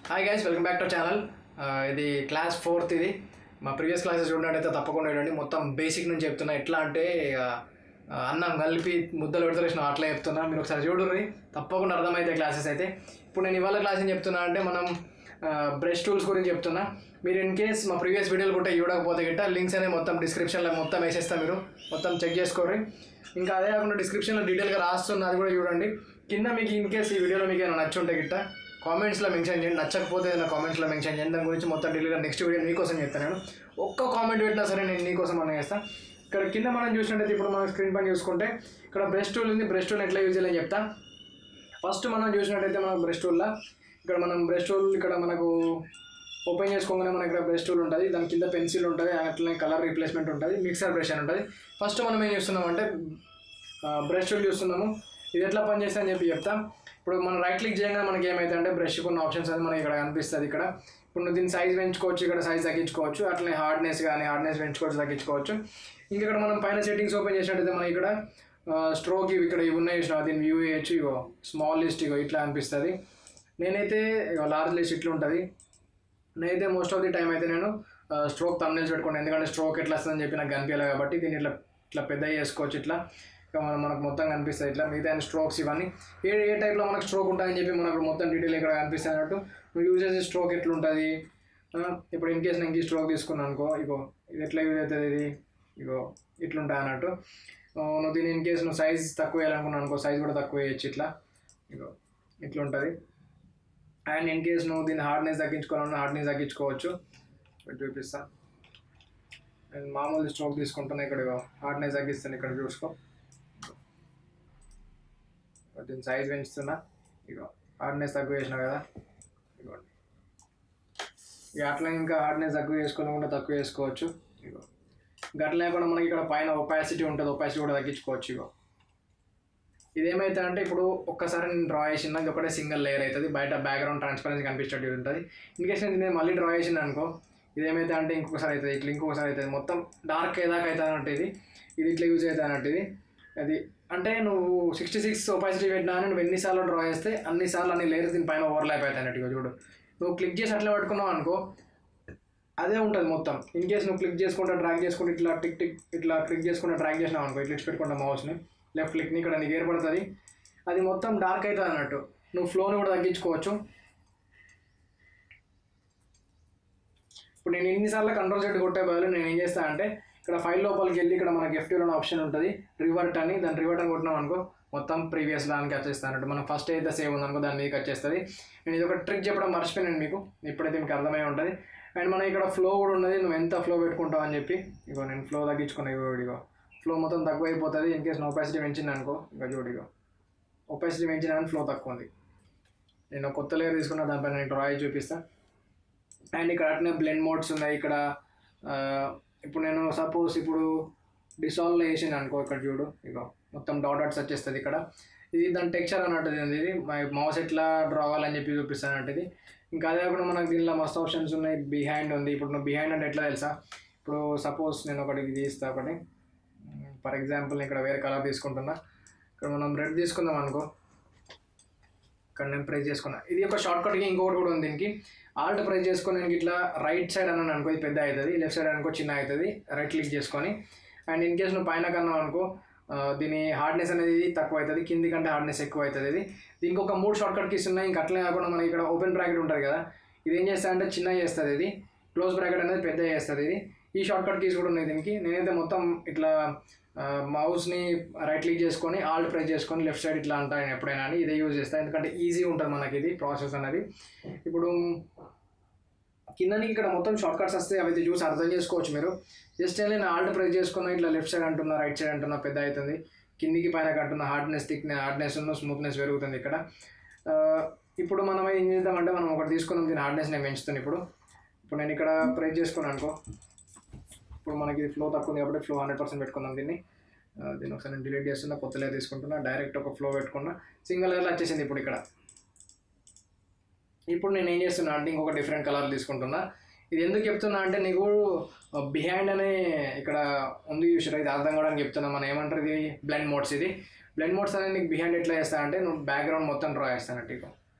Hi guys, welcome back to channel. ఇది class 4th. ఇది మా ప్రీవియస్ క్లాసెస్ చూడనట్టయితే తప్పకుండా చూడండి. మొత్తం బేసిక్ నుంచి చెప్తున్నా. ఎట్లా అంటే అన్నం కలిపి ముద్దలు పెడతారు, అట్లా చెప్తున్నా. మీరు ఒకసారి చూడండి, తప్పకుండా అర్థమైతే క్లాసెస్ అయితే. ఇప్పుడు నేను ఇవాళ క్లాస్ ఏం చెప్తున్నా అంటే మనం బ్రష్ టూల్స్ గురించి చెప్తున్నా. మీరు ఇన్ కేస్ మా ప్రీవియస్ వీడియోలు కూడా చూడకపోతే గిట్ట లింక్స్ అనేవి మొత్తం డిస్క్రిప్షన్లో మొత్తం వేసేస్తాను, మీరు మొత్తం చెక్ చేసుకోండి. ఇంకా అదే కాకుండా డిస్క్రిప్షన్లో డీటెయిల్గా రాస్తున్నా, అది కూడా చూడండి. కింద మీకు ఇన్ కేస్ ఈ వీడియోలో మీకు ఏమైనా నచ్చుంటే గిట్ట కామెంట్స్లో మెన్షన్ చేయండి. నచ్చకపోతే నా కామెంట్స్లో మెన్షన్ చేయండి. దాని గురించి మొత్తం డీటెయిల్గా నెక్స్ట్ వీడియో మీకోసం చెప్తాను. నేను ఒక్క కామెంట్ పెట్టినా సరే నేను నీకోసం అన్న చేస్తాను. ఇక్కడ కింద మనం చూసినట్టయితే ఇప్పుడు మనం స్క్రీన్ పైన చూసుకుంటే ఇక్కడ బ్రష్ టూల్ ఉంది. బ్రష్ టూల్ ఎట్లా యూజ్ చేయాలని చెప్తా. ఫస్ట్ మనం చూసినట్టయితే మనం బ్రష్ టూల్లో ఇక్కడ మనకు ఓపెన్ చేసుకోగానే మనకి ఇక్కడ బ్రష్ టూల్ ఉంటుంది. దాని కింద పెన్సిల్ ఉంటుంది, అట్లనే కలర్ రీప్లేస్మెంట్ ఉంటుంది, మిక్సర్ బ్రష్ అని ఉంటుంది. ఫస్ట్ మనం ఏం చూస్తున్నామంటే బ్రష్ టూల్ చూస్తున్నాము. ఇది ఎట్లా పనిచేస్తా అని చెప్తా. ఇప్పుడు మనం రైట్ క్లిక్ చేయగానే మనకి ఏమైతే అంటే బ్రష్ కొన్ని ఆప్షన్స్ అది మనకి ఇక్కడ కనిపిస్తుంది. ఇప్పుడు నువ్వు దీన్ని సైజ్ పెంచుకోవచ్చు, ఇక్కడ సైజ్ తగ్గించుకోవచ్చు, అట్లనే హార్డ్నెస్ పెంచుకోవచ్చు, తగ్గించుకోవచ్చు. ఇంకా ఇక్కడ మనం పైన సెట్టింగ్స్ ఓపెన్ చేసినట్టయితే మనకి ఇక్కడ స్ట్రోక్ ఇవి ఇక్కడ ఇవి ఉన్నాయి, దీన్ని వ్యూ చేయొచ్చు. ఇగో స్మాల్ లిస్ట్ ఇగో ఇట్లా అనిపిస్తుంది. నేనైతే లార్జ్ లిస్ట్ ఇట్లా ఉంటుంది. నేనైతే మోస్ట్ ఆఫ్ ది టైం అయితే నేను స్ట్రోక్ థంబ్నెయిల్స్ పెట్టుకోండి, ఎందుకంటే స్ట్రోక్ ఎట్లా వస్తుందని చెప్పి నాకు కనిపించాలి కాబట్టి. దీన్ని ఇట్లా పెద్ద చేసుకోవచ్చు. ఇట్లా ఇక మనకు మొత్తం కనిపిస్తుంది. ఇట్లా మిగతా స్ట్రోక్స్ ఇవన్నీ ఏ టైప్లో మనకు స్ట్రోక్ ఉంటుందని చెప్పి మనకు మొత్తం డీటెయిల్ ఇక్కడ కనిపిస్తుంది అన్నట్టు. నువ్వు యూజ్ చేసే స్ట్రోక్ ఎట్లుంటుంది. ఇప్పుడు ఇన్ కేస్ నేను ఈ స్ట్రోక్ తీసుకున్నాను అనుకో, ఇగో ఇది ఎట్లా యూజ్ అవుతుంది, ఇది ఇగో ఇట్లుంటుంది అన్నట్టు. నువ్వు దీని ఇన్ కేస్ నువ్వు సైజ్ తక్కువ వేయాలనుకున్నాను అనుకో, సైజ్ కూడా తక్కువ వేయచ్చు. ఇట్లా ఇగో ఇట్లుంటుంది. అండ్ ఇన్ కేస్ నువ్వు దీన్ని హార్డ్నెస్ తగ్గించుకోవాలన్నా హార్డ్నెస్ తగ్గించుకోవచ్చు. చూపిస్తాను. నేను మామూలు స్ట్రోక్ తీసుకుంటాను. ఇక్కడ హార్డ్నెస్ తగ్గిస్తాను, ఇక్కడ చూసుకో. దీని సైజ్ పెంచుతున్నా, ఇగో హార్డ్నెస్ తక్కువ చేసినా కదా, ఇగోండి. ఇక అట్లా ఇంకా హార్డ్నెస్ తక్కువ చేసుకోకుండా తక్కువ చేసుకోవచ్చు. ఇగో గట్ల లేకుండా మనకి ఇక్కడ పైన ఒపాసిటీ ఉంటుంది, ఒపాసిటీ కూడా తగ్గించుకోవచ్చు. ఇగో ఇదేమైతే అంటే ఇప్పుడు ఒక్కసారి నేను డ్రా చేసిన ఒకటే సింగిల్ లేయర్ అవుతుంది, బయట బ్యాక్గ్రౌండ్ ట్రాన్స్పరెన్సీ కనిపించేటట్టు ఉంటుంది. ఇన్కేస్ నేను మళ్ళీ డ్రా చేసిన అనుకో, ఇదేమైతే అంటే ఇంకొకసారి అవుతుంది, ఇట్లా ఇంకొకసారి అవుతుంది, మొత్తం డార్క్ ఏదాకా అవుతుంది అన్నట్టు. ఇది ఇట్లా యూజ్ అవుతుంది అన్నట్టు. ఇది అది అంటే నువ్వు 66 ఒపాసిటీ పెట్టినా నువ్వు ఎన్నిసార్లు డ్రా చేస్తే అన్నిసార్లు అన్ని లేయర్స్ దీని పైన ఓవర్లాప్ అవుతాయి అన్నట్టుగా. చూడు, నువ్వు క్లిక్ చేసి అట్లా పట్టుకున్నావు అనుకో, అదే ఉంటుంది మొత్తం. ఇన్ కేస్ నువ్వు క్లిక్ చేసుకుంటా డ్రాగ్ చేసుకుంటే ఇట్లా క్లిక్ చేసుకుంటా డ్రాగ్ చేసినావు అనుకో, ఇట్లా పెట్టుకుంటా మౌస్ని లెఫ్ట్ క్లిక్ని ఇక్కడ నీకు ఏర్పడుతుంది. అది మొత్తం డార్క్ అవుతుంది అన్నట్టు. నువ్వు ఫ్లోని కూడా తగ్గించుకోవచ్చు. ఇప్పుడు నేను ఎన్నిసార్లు కంట్రోల్ సెట్ కొట్టే బదులు నేను ఏం చేస్తాను అంటే ఇక్కడ ఫైల్ లోపలికి వెళ్ళి ఇక్కడ మనకి F2 ఆప్షన్ ఉంటుంది, రివర్ట్ అని. దాన్ని రివర్ట్ అని కొట్టినాం అనుకో, మొత్తం ప్రీవియస్ దానికి వచ్చేస్తాను అన్నట్టు. మనం ఫస్ట్ అయితే సేవ్ ఉందనుకో, దాని మీదకి వచ్చేస్తుంది. నేను ఇది ఒక ట్రిక్ చెప్పడం మర్చిపోయాను మీకు, ఇప్పుడైతే మీకు అర్థమై ఉంటుంది. అండ్ మనం ఇక్కడ ఫ్లో కూడా ఉన్నది, నువ్వు ఎంత ఫ్లో పెట్టుకుంటావు అని చెప్పి. ఇగో నేను ఫ్లో తగ్గించుకున్నా, ఇగో ఫ్లో మొత్తం తక్కువ అయిపోతుంది. ఇన్ కేస్ ఒపాసిటీ పెంచింది అనుకో, ఇక చూడు, ఇగో ఒపాసిటీ పెంచిన కానీ ఫ్లో తక్కువ ఉంది. నేను కొత్త లేయర్ తీసుకున్నా, దానిపైన నేను డ్రా చూపిస్తాను. అండ్ ఇక్కడ అట్నే బ్లెండ్ మోడ్స్ ఉన్నాయి. ఇక్కడ ఇప్పుడు నేను సపోజ్ ఇప్పుడు డిసాల్వ్ చేసాను అనుకో, ఇక్కడ చూడు, ఇగో మొత్తం డాట్స్ వచ్చేస్తుంది ఇక్కడ. ఇది దాని టెక్స్చర్ అన్నట్టు. ఇది మౌస్ ఎట్లా డ్రా అవ్వాలని చెప్పి చూపిస్తాను అన్నట్టు. ఇంకా అదే కాకుండా మనకు దీనిలో మస్తు ఆప్షన్స్ ఉన్నాయి. బిహైండ్ ఉంది. ఇప్పుడు నువ్వు బిహైండ్ అంటే ఎట్లా తెలుసా, ఇప్పుడు సపోజ్ నేను ఒకటి తీస్తా, ఒకటి ఫర్ ఎగ్జాంపుల్ ఇక్కడ వేరే కలర్ తీసుకుంటున్నా. ఇక్కడ మనం రెడ్ తీసుకుందాం అనుకో, ఇక్కడ నేను ప్రెస్ చేసుకున్నా. ఇది ఒక షార్ట్ కట్కి ఇంకొకటి కూడా ఉంది. దీనికి ఆల్ట్ ప్రెస్ చేసుకొని నేను ఇట్లా రైట్ సైడ్ అన్నాను అనుకో, ఇది పెద్ద అవుతుంది, లెఫ్ట్ సైడ్ అనుకో చిన్న అవుతుంది. రైట్ క్లిక్ చేసుకొని అండ్ ఇన్ కేస్ నువ్వు పైన కన్నావు అనుకో, దీని హార్డ్నెస్ అనేది తక్కువ అవుతుంది, కింది కంటే హార్డ్నెస్ ఎక్కువ అవుతుంది. దీనికి ఒక 3 షార్ట్ కట్ కీస్ ఉన్నాయి. ఇంకా అట్లనే కాకుండా మనకి ఇక్కడ ఓపెన్ బ్రాకెట్ ఉంటుంది కదా, ఇది ఏం చేస్తా అంటే చిన్న చేస్తుంది, ఇది క్లోజ్ బ్రాకెట్ అనేది పెద్ద చేస్తుంది. ఈ షార్ట్ కట్ కీస్ కూడా ఉన్నాయి దీనికి. నేనైతే మొత్తం ఇట్లా మౌస్ని రైట్ క్లిక్ చేసుకొని ఆల్ట్ ప్రెస్ చేసుకొని లెఫ్ట్ సైడ్ ఇట్లా అంటాను ఎప్పుడైనా అని ఇదే యూజ్ చేస్తాను, ఎందుకంటే ఈజీ ఉంటుంది మనకి ఇది ప్రాసెస్ అనేది. ఇప్పుడు కిందని ఇక్కడ మొత్తం షార్ట్ కట్స్ వస్తే అవి చూసి అర్థం చేసుకోవచ్చు మీరు. జస్ట్ నేను ఆల్ట్ ప్రెస్ చేసుకున్నా, ఇట్లా లెఫ్ట్ సైడ్ అంటున్నా, రైట్ సైడ్ అంటున్నా, పెద్ద అవుతుంది, కిందికి పైన అంటున్నా, హార్డ్నెస్ స్మూత్నెస్ పెరుగుతుంది ఇక్కడ. ఇప్పుడు మనం ఏం చేద్దామంటే మనం ఒకటి తీసుకున్నాం, దీని హార్డ్నెస్ నేను పెంచుతాను. ఇప్పుడు నేను ఇక్కడ ప్రెస్ చేసుకున్నాను అనుకో, ఇప్పుడు మనకి ఫ్లో తక్కువ ఉంది కాబట్టి ఫ్లో 100% పెట్టుకుందాం. దీన్ని ఒకసారి నేను డిలీట్ చేస్తున్నా, కొత్త లేయర్ తీసుకుంటున్నా, డైరెక్ట్ ఒక ఫ్లో పెట్టుకున్నా, సింగిల్ లేయర్లో వచ్చేసింది. ఇప్పుడు నేను ఏం చేస్తున్నా అంటే ఇంకొక డిఫరెంట్ కలర్ తీసుకుంటున్నా. ఇది ఎందుకు చెప్తున్నా అంటే నీకు బిహైండ్ అనే ఇక్కడ ఉంది చూసారా, ఇది అర్థం కావడానికి చెప్తున్నా. మనం ఏమంటారు, ఇది బ్లెండ్ మోడ్స్. ఇది బ్లెండ్ మోడ్స్ అనేది నీకు బిహైండ్ ఎట్లా చేస్తా అంటే నువ్వు బ్యాక్గ్రౌండ్ మొత్తం డ్రా చేస్తానట్టు, ఇక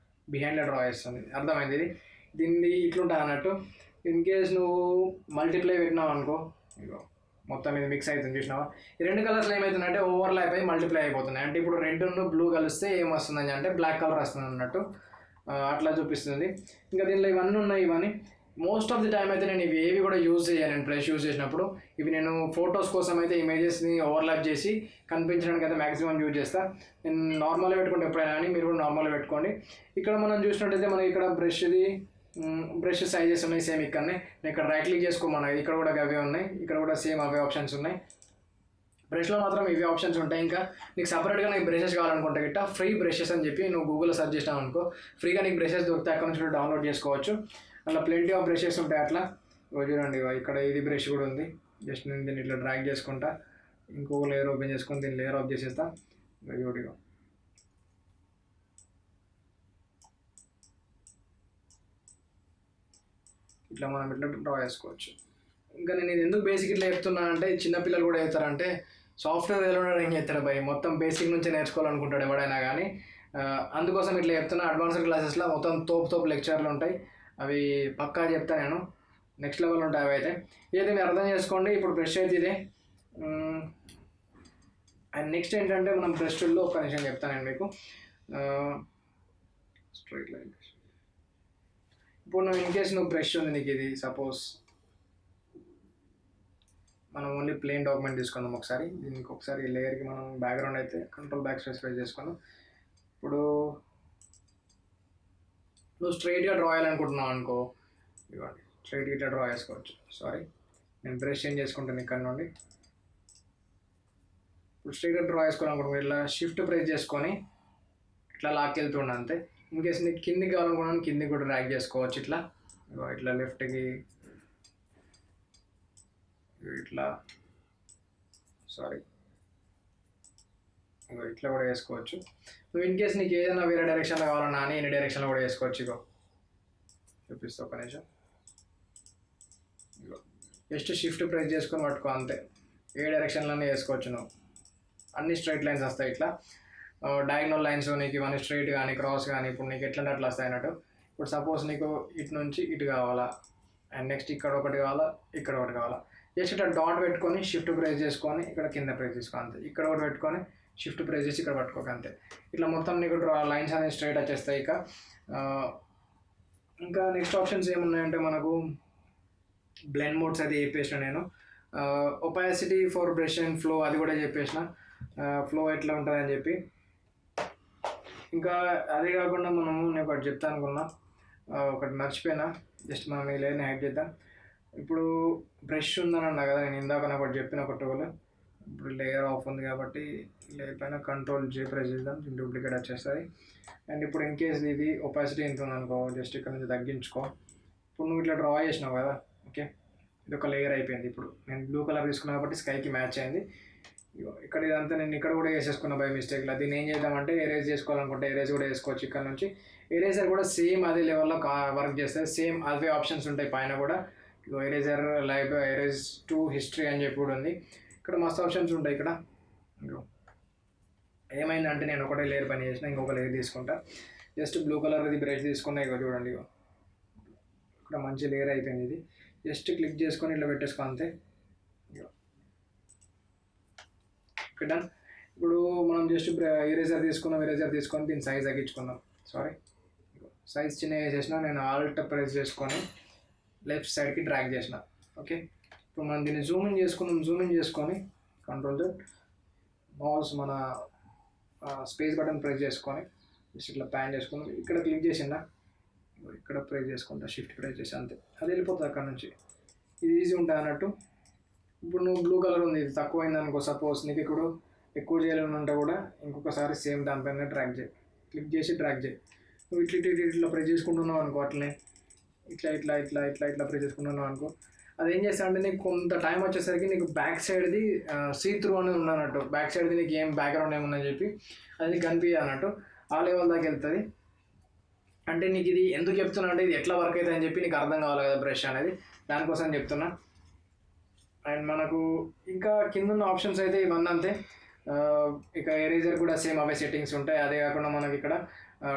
బిహైండ్లో డ్రా చేస్తుంది. అర్థమైంది. దీన్ని ఇట్లుంటుంది అన్నట్టు. ఇన్ కేస్ నువ్వు మల్టిప్లై పెట్టినావు అనుకో, ఇగో మొత్తం ఇది మిక్స్ అవుతుంది చూసినావా. ఈ రెండు కలర్స్లో ఏమవుతుందంటే ఓవర్లాప్ అయ్యి మల్టిప్లై అయిపోతున్నాయి. అంటే ఇప్పుడు రెడ్ బ్లూ కలిస్తే ఏం వస్తుందని అంటే బ్లాక్ కలర్ వస్తుంది అన్నట్టు, అట్లా చూపిస్తుంది. ఇంకా దీనిలో ఇవన్నీ ఉన్నాయి. ఇవన్నీ మోస్ట్ ఆఫ్ ది టైం అయితే నేను ఇవి ఏవి కూడా యూజ్ చేయను. నేను బ్రష్ యూజ్ చేసినప్పుడు ఇవి నేను ఫొటోస్ కోసం అయితే ఇమేజెస్ని ఓవర్లాప్ చేసి కనిపించడానికి అయితే మ్యాక్సిమం యూజ్ చేస్తాను. నేను నార్మల్గా పెట్టుకుంటే ఎప్పుడైనా కానీ మీరు కూడా నార్మల్గా పెట్టుకోండి. ఇక్కడ మనం చూసినట్టయితే మనకి ఇక్కడ బ్రష్ సైజెస్ ఉన్నాయి సేమ్ ఇక్కడనే. నేను ఇక్కడ రైట్ క్లిక్ చేసుకోమన్నా, ఇక్కడ కూడా అవే ఉన్నాయి, ఇక్కడ కూడా సేమ్ అవే ఆప్షన్స్ ఉన్నాయి. బ్రష్లో మాత్రం ఇవే ఆప్షన్స్ ఉంటాయి. ఇంకా నీకు సపరేట్గా నీకు బ్రషెస్ కావాలనుకుంటే గిట్ట ఫ్రీ బ్రషెస్ అని చెప్పి నువ్వు గూగుల్లో సెర్చ్ చేసినావు అనుకో, ఫ్రీగా నీకు బ్రషెస్ దొరుకుతాయి. అక్కడ నుంచి డౌన్లోడ్ చేసుకోవచ్చు. అలా ప్లెంటీ ఆఫ్ బ్రషెస్ ఉంటాయి. అట్లా చూడండి, ఇక్కడ ఇది బ్రష్ కూడా ఉంది. జస్ట్ నేను దీన్ని ఇట్లా డ్రాగ్ చేసుకుంటా, ఇంకొక లేయర్ ఓపెన్ చేసుకొని దీన్ని లేయర్ ఆఫ్ చేసేస్తా. చూడిగా ఇట్లా మనం ఇట్లా డ్రా చేసుకోవచ్చు. ఇంకా నేను ఇది ఎందుకు బేసిక్ ఇట్లా చెప్తున్నా అంటే, చిన్నపిల్లలు కూడా అవుతారంటే సాఫ్ట్వేర్ వెళ్ళడం ఏం చేస్తాడు భయ్, మొత్తం బేసిక్ నుంచి నేర్చుకోవాలనుకుంటాడు ఎవడైనా కానీ. అందుకోసం ఇట్లా చెప్తున్నా. అడ్వాన్స్డ్ క్లాసెస్లో మొత్తం తోపు లెక్చర్లు ఉంటాయి, అవి పక్కా చెప్తాను నేను. నెక్స్ట్ లెవెల్ ఉంటాయి అవి అయితే. ఇదైతే మీరు అర్థం చేసుకోండి. ఇప్పుడు బ్రష్ అయితే ఇదే. అండ్ నెక్స్ట్ ఏంటంటే మనం బ్రష్ టూల్లో ఒక నిమిషం చెప్తాను నేను మీకు. Straight line. ఇప్పుడు నువ్వు ఇన్ కేస్ నువ్వు బ్రష్ ఉంది నీకు, ఇది సపోజ్ మనం ఓన్లీ ప్లెయిన్ డాక్యుమెంట్ తీసుకుందాం ఒకసారి. దీనికి ఒకసారి లేయర్కి మనం బ్యాక్గ్రౌండ్ అయితే కంట్రోల్ బ్యాక్ స్పెసిఫై చేసుకుందాం. ఇప్పుడు నువ్వు స్ట్రైట్గా డ్రా చేయాలనుకుంటున్నావు అనుకో, ఇవ్వండి స్ట్రైట్గా ఇట్లా డ్రా చేసుకోవచ్చు. సారీ, నేను బ్రష్ చేంజ్ చేసుకుంటాను ఇక్కడ నుండి. ఇప్పుడు స్ట్రైట్గా డ్రా చేసుకోవాలనుకుంటున్నాను, ఇట్లా షిఫ్ట్ ప్రెస్ చేసుకొని ఇట్లా లాక్కెళ్తుండే అంతే. ఇన్ కేసు నీకు కిందికి కావాలనుకున్నాను, కిందికి కూడా డ్రాగ్ చేసుకోవచ్చు. ఇట్లా లెఫ్ట్కి ఇట్లా, సారీ ఇట్లా కూడా వేసుకోవచ్చు. నువ్వు ఇన్ కేసు నీకు ఏదైనా వేరే డైరెక్షన్లో కావాలన్నా అని ఎన్ని డైరెక్షన్లో కూడా వేసుకోవచ్చు. చూపిస్తా ఒక నిమిషం. జస్ట్ షిఫ్ట్ ప్రెస్ చేసుకొని పట్టుకో అంతే. ఏ డైరెక్షన్లోనే వేసుకోవచ్చు నువ్వు. అన్ని స్ట్రైట్ లైన్స్ వస్తాయి. ఇట్లా డయాగ్నల్ లైన్స్ నీకు ఇవన్నీ స్ట్రైట్ కానీ క్రాస్ కానీ ఇప్పుడు నీకు ఎట్లంటే అట్లా వస్తాయి అన్నట్టు. ఇప్పుడు సపోజ్ నీకు ఇటు నుంచి ఇటు కావాలా, అండ్ నెక్స్ట్ ఇక్కడ ఒకటి కావాలా, ఇక్కడ ఒకటి కావాలా, జస్ట్ ఇట్లా డాట్ పెట్టుకొని షిఫ్ట్ ప్రెస్ చేసుకొని ఇక్కడ కింద ప్రెస్ చేసుకో అంతే. ఇక్కడ ఒకటి పెట్టుకొని షిఫ్ట్ ప్రెస్ చేసి ఇక్కడ పట్టుకోక అంతే. ఇట్లా మొత్తం నీకు లైన్స్ అనేది స్ట్రైట్ వచ్చేస్తాయి. ఇంకా నెక్స్ట్ ఆప్షన్స్ ఏమున్నాయంటే మనకు బ్లెండ్ మోడ్స్ అది చెప్పేసిన నేను. Opacity for brush and flow అది కూడా చెప్పేసిన, ఫ్లో ఎట్లా ఉంటుంది అని చెప్పి. ఇంకా అదే కాకుండా నేను ఒకటి చెప్తాను అనుకున్నా, ఒకటి మర్చిపోయినా. జస్ట్ మనం ఈ లేయర్ని యాడ్ చేద్దాం. ఇప్పుడు బ్రష్ ఉందని అన్నా కదా నేను ఇందాక నాకు ఒకటి చెప్పిన ఒక టూల్. ఇప్పుడు లేయర్ ఆఫ్ ఉంది కాబట్టి లేయర్ పైన కంట్రోల్ J ప్రెస్ చేద్దాం, డూప్లికేట్ వచ్చేస్తుంది. అండ్ ఇప్పుడు ఇన్ కేస్ ఇది ఒపాసిటీ ఎంత ఉందనుకో, జస్ట్ ఇక్కడ నుంచి తగ్గించుకో. ఇప్పుడు నువ్వు ఇట్లా డ్రా చేసినావు కదా, ఓకే, ఇది ఒక లేయర్ అయిపోయింది. ఇప్పుడు నేను బ్లూ కలర్ తీసుకున్నా కాబట్టి స్కైకి మ్యాచ్ అయింది. ఇక్కడ ఇదంతా నేను ఇక్కడ కూడా వేసేసుకున్నా బై మిస్టేక్లో. దీన్ని ఏం చేద్దామంటే ఎరేజ్ చేసుకోవాలనుకుంటే ఎరేజ్ కూడా వేసుకోవచ్చు. ఇక్కడ నుంచి ఎరేజర్ కూడా సేమ్ అదే లెవెల్లో వర్క్ చేస్తుంది. సేమ్ అవే ఆప్షన్స్ ఉంటాయి పైన కూడా. Eraser live, erase to history అని చెప్పి కూడా ఉంది. ఇక్కడ మస్తు ఆప్షన్స్ ఉంటాయి. ఇక్కడ ఏమైందంటే నేను ఒకటే లేయర్ పని చేసిన, ఇంకొక లేయర్ తీసుకుంటా. జస్ట్ బ్లూ కలర్ ఇది బ్రష్ తీసుకున్నా, ఇక చూడండి ఇక్కడ మంచి లేయర్ అయిపోయింది. ఇది జస్ట్ క్లిక్ చేసుకొని ఇట్లా పెట్టేసుకో అంతే. డన్. ఇప్పుడు మనం జస్ట్ ఎరేజర్ తీసుకొని దీని సైజ్ తగ్గించుకుందాం. సారీ, సైజ్ చిన్న వేసేసిన. నేను ఆల్ట్ ప్రెస్ చేసుకొని లెఫ్ట్ సైడ్కి డ్రాగ్ చేసిన. ఓకే, ఇప్పుడు మనం దీన్ని జూమ్ ఇన్ చేసుకొని కంట్రోల్ Z మౌస్ మన స్పేస్ బటన్ ప్రెస్ చేసుకొని జస్ట్ ఇట్లా ప్యాన్ చేసుకుని ఇక్కడ క్లిక్ చేసిందా, ఇక్కడ ప్రెస్ చేసుకుంటా, షిఫ్ట్ ప్రెస్ చేసి అంతే. అది వెళ్ళిపోతుంది అక్కడ నుంచి. ఇది ఈజీ ఉంటుంది అన్నట్టు. ఇప్పుడు నువ్వు బ్లూ కలర్ ఉంది, ఇది తక్కువైంది అనుకో, సపోజ్ నీకు ఇప్పుడు ఎక్కువ చేయాలని ఉంటే కూడా ఇంకొకసారి సేమ్ దానిపైన డ్రాగ్ చేయి, క్లిక్ చేసి డ్రాగ్ చేయి. నువ్వు ఇట్లా ప్రెస్ చేసుకుంటున్నావు అనుకో, అట్లనే ఇట్లా ప్రెస్ చేసుకుంటున్నావు అనుకో, అది ఏం చేస్తా అంటే నీకు కొంత టైం వచ్చేసరికి నీకు బ్యాక్ సైడ్ది సీ త్రూ అనేది ఉన్నట్టు, బ్యాక్ సైడ్ది నీకు ఏం బ్యాక్గ్రౌండ్ ఏముందని చెప్పి అది కనిపించదు అన్నట్టు. ఆ లెవెల్ దాకా వెళ్తుంది. అంటే నీకు ఇది ఎందుకు చెప్తున్నా అంటే ఇది ఎట్లా వర్క్ అవుతుంది అని చెప్పి నీకు అర్థం కావాలి కదా బ్రష్ అనేది, దానికోసం చెప్తున్నా. అండ్ మనకు ఇంకా కింద ఉన్న ఆప్షన్స్ అయితే ఇవన్నీ అంతే. ఇక ఎరేజర్ కూడా సేమ్ అవే సెట్టింగ్స్ ఉంటాయి. అదే కాకుండా మనకి ఇక్కడ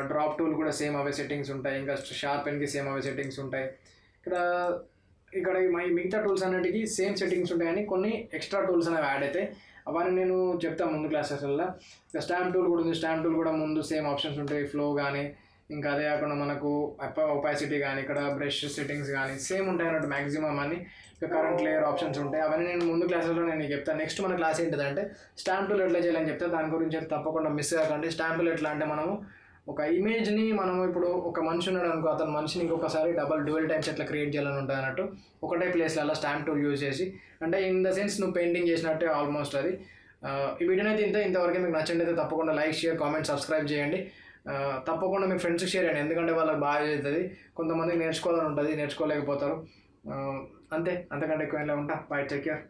డ్రాప్ టూల్ కూడా సేమ్ అవే సెట్టింగ్స్ ఉంటాయి, ఇంకా షార్పెన్కి సేమ్ అవే సెట్టింగ్స్ ఉంటాయి. ఇక్కడ ఇక్కడ మిగతా టూల్స్ అన్నిటికీ సేమ్ సెట్టింగ్స్ ఉంటాయని కొన్ని ఎక్స్ట్రా టూల్స్ అనేవి యాడ్ అవుతాయి. అవన్నీ నేను చెప్తాను ముందు క్లాసెస్లో. ఇంకా స్టాంప్ టూల్ కూడా ఉంది. స్టాంప్ టూల్ కూడా ముందు సేమ్ ఆప్షన్స్ ఉంటాయి, ఫ్లో కానీ ఇంకా అదే కాకుండా మనకు ఒపాసిటీ కానీ ఇక్కడ బ్రష్ సెట్టింగ్స్ కానీ సేమ్ ఉంటాయి అన్నట్టు మ్యాక్సిమం అన్ని. ఇంకా కరెంట్ లేయర్ ఆప్షన్స్ ఉంటాయి. అవన్నీ నేను ముందు క్లాసెస్లో నేను చెప్తాను. నెక్స్ట్ మన క్లాస్ ఏంటిదంటే స్టాంప్ టూల్ ఎట్లా చేయాలని చెప్తే దాని గురించి తప్పకుండా మిస్ కాకండి. స్టాంప్ టూల్ ఎట్లా అంటే మనము ఒక ఇమేజ్ని మనం ఇప్పుడు ఒక మనిషి ఉన్నాడు అనుకో, అతని మనిషిని ఇంకొకసారి డ్యూయల్ టైమ్స్ ఎట్లా క్రియేట్ చేయాలని ఉంటుంది అన్నట్టు ఒకటే ప్లేస్లలో స్టాంప్ టూల్ యూజ్ చేసి, అంటే ఇన్ ద సెన్స్ నువ్వు పెయింటింగ్ చేసినట్టే ఆల్మోస్ట్ అది. ఈ వీడియోని అయితే ఇంతవరకు మీకు నచ్చండి అయితే తప్పకుండా లైక్, షేర్, కామెంట్, సబ్స్క్రైబ్ చేయండి. తప్పకుండా మీ ఫ్రెండ్స్కి షేర్ చేయండి, ఎందుకంటే వాళ్ళకి బాగా అవుతుంది. కొంతమందికి నేర్చుకోవాలని ఉంటుంది, నేర్చుకోలేకపోతారు. అంతే, అంతకంటే ఎక్కువ ఉంటా. By, take care.